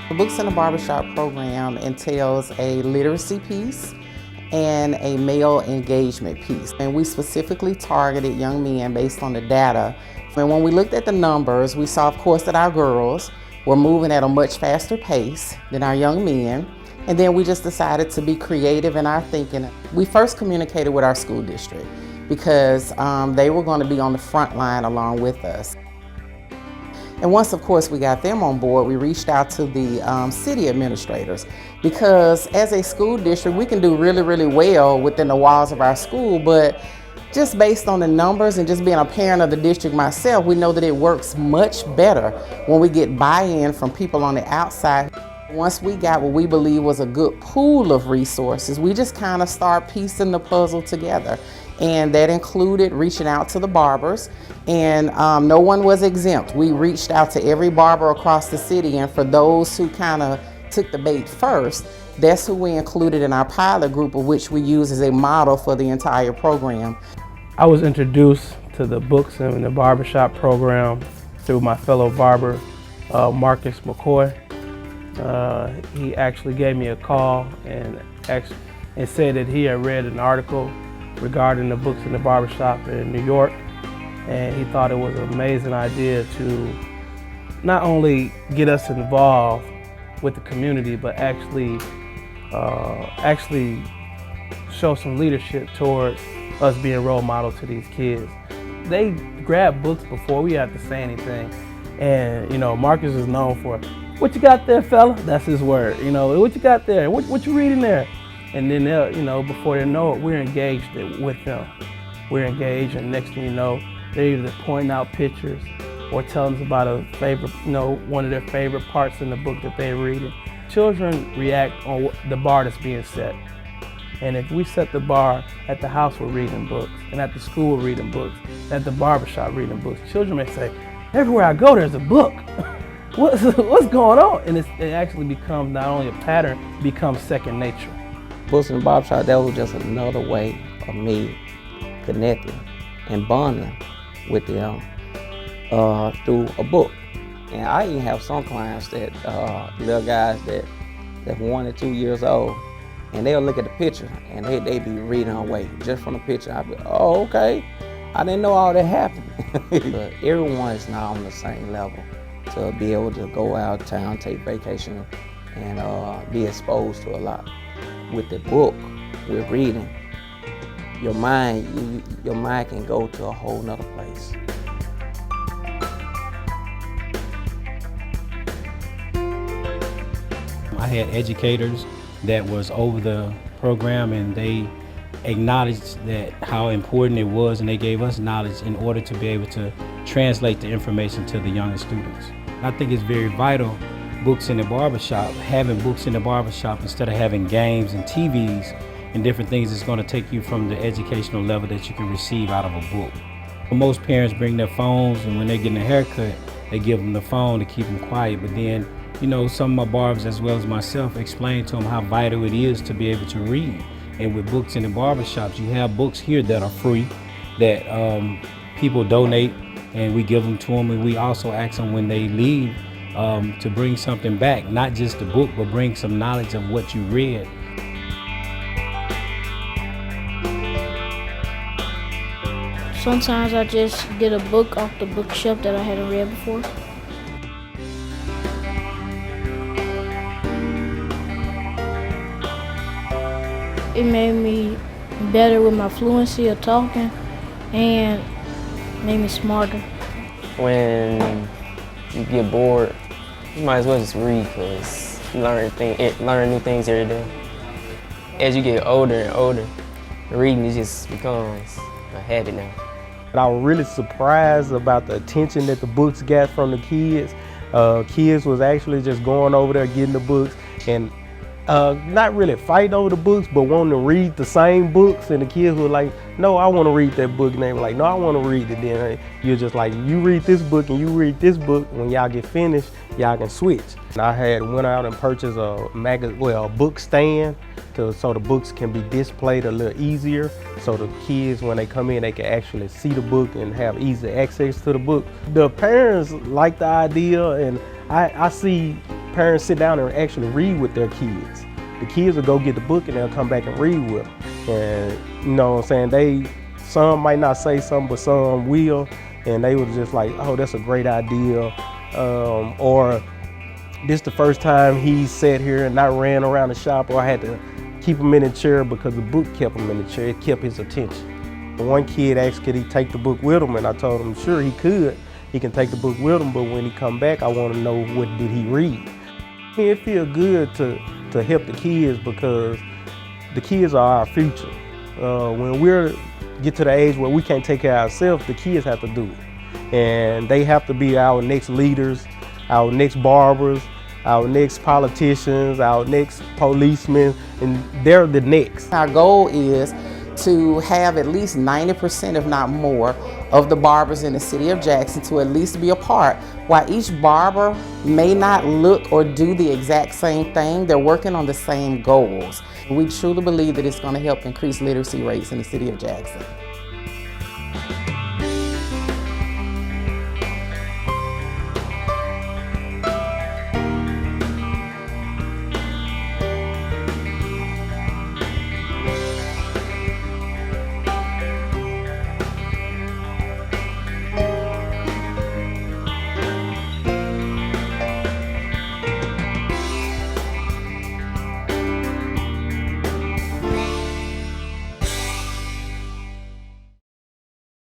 The Books in the Barbershop program entails a literacy piece and a male engagement piece. And we specifically targeted young men based on the data. And when we looked at the numbers, we saw, of course, that our girls were moving at a much faster pace than our young men. And then we just decided to be creative in our thinking. We first communicated with our school district because they were going to be on the front line along with us. And once, of course, we got them on board, we reached out to the city administrators, because as a school district, we can do really, really well within the walls of our school, but just based on the numbers and just being a parent of the district myself, we know that it works much better when we get buy-in from people on the outside. Once we got what we believe was a good pool of resources, we just kind of start piecing the puzzle together. And that included reaching out to the barbers, and no one was exempt. We reached out to every barber across the city, and for those who kind of took the bait first, that's who we included in our pilot group, of which we use as a model for the entire program. I was introduced to the Books in the Barbershop program through my fellow barber, Marcus McCoy. He actually gave me a call and said that he had read an article regarding the Books in the Barbershop in New York, and he thought it was an amazing idea to not only get us involved with the community, but actually show some leadership towards us being role models to these kids. They grabbed books before we had to say anything, and you know, Marcus is known for, "What you got there, fella?" That's his word. You know, "What you got there? What you reading there?" And then they'll, you know, before they know it, we're engaged with them. We're engaged, and next thing you know, they're either pointing out pictures or telling us about a favorite, you know, one of their favorite parts in the book that they're reading. Children react on the bar that's being set. And if we set the bar at the house, we're reading books, and at the school, we're reading books, at the barbershop, reading books. Children may say, "Everywhere I go, there's a book." What's going on? And it actually becomes not only a pattern, it becomes second nature. Books in the Barbershop, that was just another way of me connecting and bonding with them through a book. And I even have some clients that, little guys that's 1 or 2 years old, and they'll look at the picture and they be reading away just from the picture. I'll be, "Oh, okay, I didn't know all that happened." But everyone is not on the same level to be able to go out of town, take vacation, and be exposed to a lot. With the book, with reading, your mind can go to a whole nother place. I had educators that was over the program, and they acknowledged that how important it was, and they gave us knowledge in order to be able to translate the information to the younger students. I think it's very vital, books in the barbershop, having books in the barbershop instead of having games and TVs and different things is going to take you from the educational level that you can receive out of a book. Most parents bring their phones, and when they're getting a haircut, they give them the phone to keep them quiet. But then, you know, some of my barbers, as well as myself, explain to them how vital it is to be able to read. And with books in the barbershops, you have books here that are free, that people donate, and we give them to them. And we also ask them when they leave to bring something back, not just the book, but bring some knowledge of what you read. Sometimes I just get a book off the bookshelf that I hadn't read before. It made me better with my fluency of talking and made me smarter. When you get bored, you might as well just read, because you learn new things every day. As you get older and older, reading just becomes a habit now. I was really surprised about the attention that the books got from the kids. Kids was actually just going over there getting the books and not really fighting over the books, but wanting to read the same books. And the kids were like, "No, I want to read that book." And they were like, "No, I want to read it." Then you're just like, you read this book and you read this book. When y'all get finished, y'all can switch. And I had went out and purchased a book stand so the books can be displayed a little easier. So the kids, when they come in, they can actually see the book and have easy access to the book. The parents like the idea, and I see parents sit down and actually read with their kids. The kids will go get the book and they'll come back and read with them. And you know what I'm saying, some might not say something, but some will, and they was just like, oh, that's a great idea. Or this the first time he sat here and not ran around the shop, or I had to keep him in the chair because the book kept him in the chair. It kept his attention. One kid asked, could he take the book with him? And I told him, sure, he could. He can take the book with him, but when he come back, I want to know what did he read. It feels good to help the kids because the kids are our future. When we get to the age where we can't take care of ourselves, the kids have to do it. And they have to be our next leaders, our next barbers, our next politicians, our next policemen, and they're the next. Our goal is to have at least 90%, if not more, of the barbers in the city of Jackson to at least be a part. While each barber may not look or do the exact same thing, they're working on the same goals. We truly believe that it's going to help increase literacy rates in the city of Jackson.